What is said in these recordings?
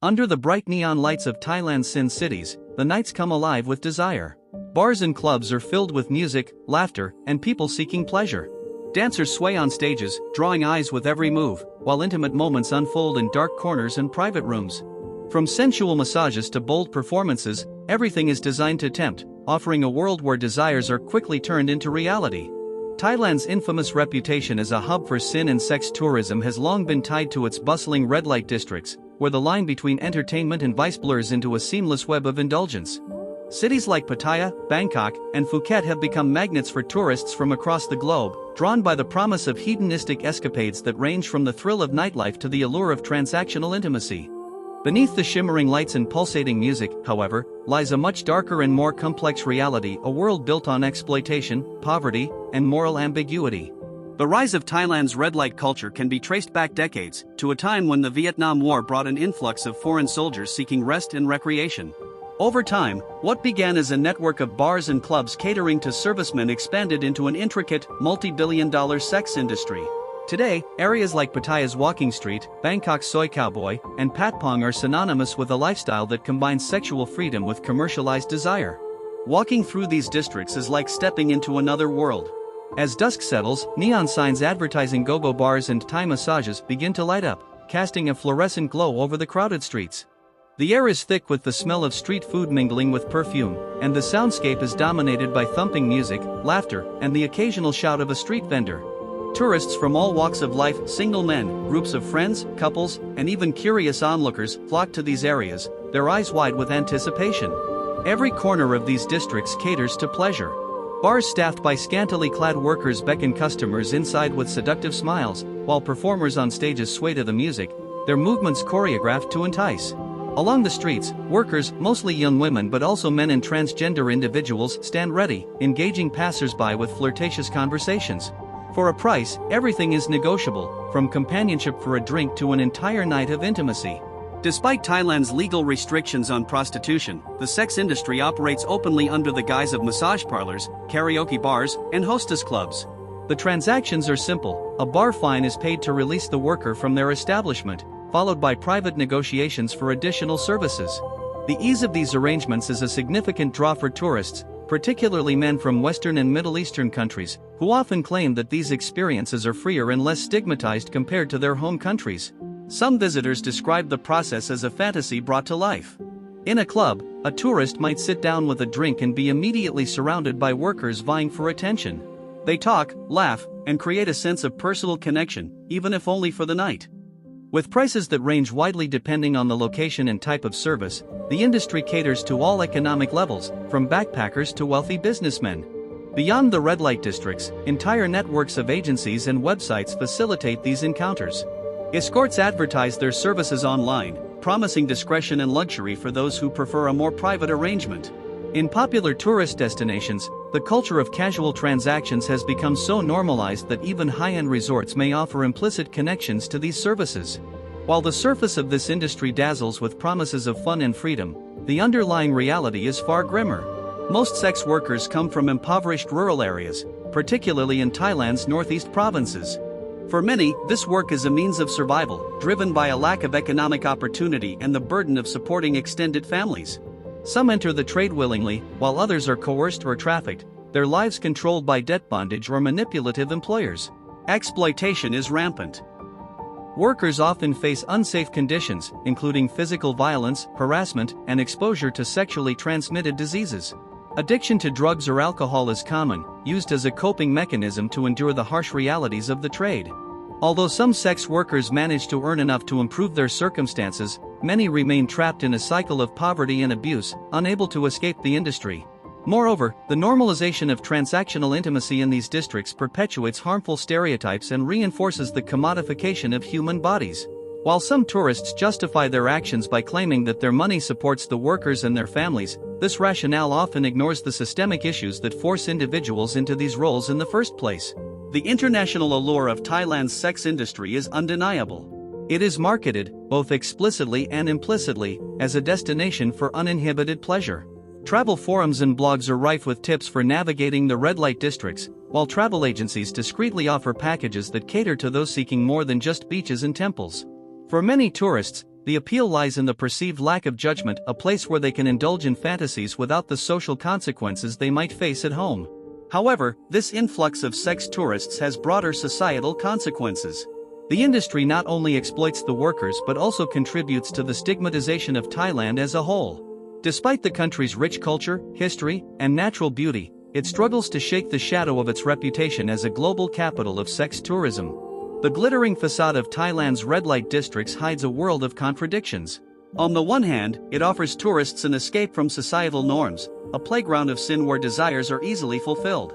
Under the bright neon lights of Thailand's Sin cities, the nights come alive with desire. Bars and clubs are filled with music, laughter, and people seeking pleasure. Dancers sway on stages, drawing eyes with every move, while intimate moments unfold in dark corners and private rooms. From sensual massages to bold performances, everything is designed to tempt, offering a world where desires are quickly turned into reality. Thailand's infamous reputation as a hub for sin and sex tourism has long been tied to its bustling red light districts, where the line between entertainment and vice blurs into a seamless web of indulgence. Cities like Pattaya, Bangkok, and Phuket have become magnets for tourists from across the globe, drawn by the promise of hedonistic escapades that range from the thrill of nightlife to the allure of transactional intimacy. Beneath the shimmering lights and pulsating music, however, lies a much darker and more complex reality, a world built on exploitation, poverty, and moral ambiguity. The rise of Thailand's red light culture can be traced back decades, to a time when the Vietnam War brought an influx of foreign soldiers seeking rest and recreation. Over time, what began as a network of bars and clubs catering to servicemen expanded into an intricate, multi-billion-dollar sex industry. Today, areas like Pattaya's Walking Street, Bangkok's Soy Cowboy, and Patpong are synonymous with a lifestyle that combines sexual freedom with commercialized desire. Walking through these districts is like stepping into another world. As dusk settles, neon signs advertising go-go bars and Thai massages begin to light up, casting a fluorescent glow over the crowded streets. The air is thick with the smell of street food mingling with perfume, and the soundscape is dominated by thumping music, laughter, and the occasional shout of a street vendor. Tourists from all walks of life, single men, groups of friends, couples, and even curious onlookers flock to these areas, their eyes wide with anticipation. Every corner of these districts caters to pleasure. Bars staffed by scantily clad workers beckon customers inside with seductive smiles, while performers on stages sway to the music, their movements choreographed to entice. Along the streets, workers, mostly young women but also men and transgender individuals, stand ready, engaging passers-by with flirtatious conversations. For a price, everything is negotiable, from companionship for a drink to an entire night of intimacy. Despite Thailand's legal restrictions on prostitution, the sex industry operates openly under the guise of massage parlors, karaoke bars, and hostess clubs. The transactions are simple: a bar fine is paid to release the worker from their establishment, followed by private negotiations for additional services. The ease of these arrangements is a significant draw for tourists, particularly men from Western and Middle Eastern countries, who often claim that these experiences are freer and less stigmatized compared to their home countries. Some visitors describe the process as a fantasy brought to life. In a club, a tourist might sit down with a drink and be immediately surrounded by workers vying for attention. They talk, laugh, and create a sense of personal connection, even if only for the night. With prices that range widely depending on the location and type of service, the industry caters to all economic levels, from backpackers to wealthy businessmen. Beyond the red light districts, entire networks of agencies and websites facilitate these encounters. Escorts advertise their services online, promising discretion and luxury for those who prefer a more private arrangement. In popular tourist destinations, the culture of casual transactions has become so normalized that even high-end resorts may offer implicit connections to these services. While the surface of this industry dazzles with promises of fun and freedom, the underlying reality is far grimmer. Most sex workers come from impoverished rural areas, particularly in Thailand's northeast provinces. For many, this work is a means of survival, driven by a lack of economic opportunity and the burden of supporting extended families. Some enter the trade willingly, while others are coerced or trafficked, their lives controlled by debt bondage or manipulative employers. Exploitation is rampant. Workers often face unsafe conditions, including physical violence, harassment, and exposure to sexually transmitted diseases. Addiction to drugs or alcohol is common, used as a coping mechanism to endure the harsh realities of the trade. Although some sex workers manage to earn enough to improve their circumstances, many remain trapped in a cycle of poverty and abuse, unable to escape the industry. Moreover, the normalization of transactional intimacy in these districts perpetuates harmful stereotypes and reinforces the commodification of human bodies. While some tourists justify their actions by claiming that their money supports the workers and their families, this rationale often ignores the systemic issues that force individuals into these roles in the first place. The international allure of Thailand's sex industry is undeniable. It is marketed, both explicitly and implicitly, as a destination for uninhibited pleasure. Travel forums and blogs are rife with tips for navigating the red light districts, while travel agencies discreetly offer packages that cater to those seeking more than just beaches and temples. For many tourists, The appeal lies in the perceived lack of judgment, a place where they can indulge in fantasies without the social consequences they might face at home. However, this influx of sex tourists has broader societal consequences. The industry not only exploits the workers but also contributes to the stigmatization of Thailand as a whole. Despite the country's rich culture, history, and natural beauty, it struggles to shake the shadow of its reputation as a global capital of sex tourism. The glittering facade of Thailand's red light districts hides a world of contradictions. On the one hand, it offers tourists an escape from societal norms, a playground of sin where desires are easily fulfilled.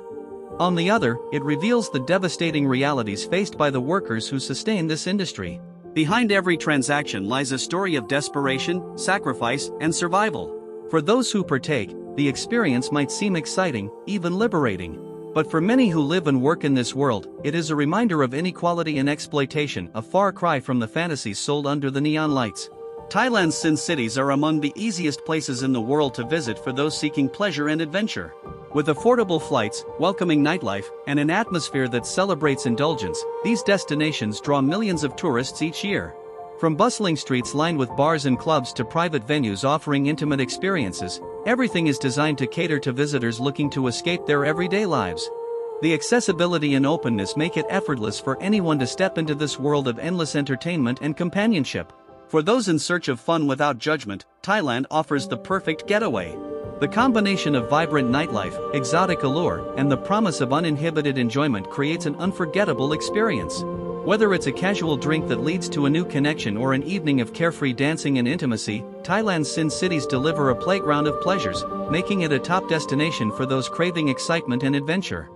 On the other, it reveals the devastating realities faced by the workers who sustain this industry. Behind every transaction lies a story of desperation, sacrifice, and survival. For those who partake, the experience might seem exciting, even liberating. But for many who live and work in this world, it is a reminder of inequality and exploitation, a far cry from the fantasies sold under the neon lights. Thailand's Sin cities are among the easiest places in the world to visit for those seeking pleasure and adventure. With affordable flights, welcoming nightlife, and an atmosphere that celebrates indulgence, these destinations draw millions of tourists each year. From bustling streets lined with bars and clubs to private venues offering intimate experiences, everything is designed to cater to visitors looking to escape their everyday lives. The accessibility and openness make it effortless for anyone to step into this world of endless entertainment and companionship. For those in search of fun without judgment, Thailand offers the perfect getaway. The combination of vibrant nightlife, exotic allure, and the promise of uninhibited enjoyment creates an unforgettable experience. Whether it's a casual drink that leads to a new connection or an evening of carefree dancing and intimacy, Thailand's Sin cities deliver a playground of pleasures, making it a top destination for those craving excitement and adventure.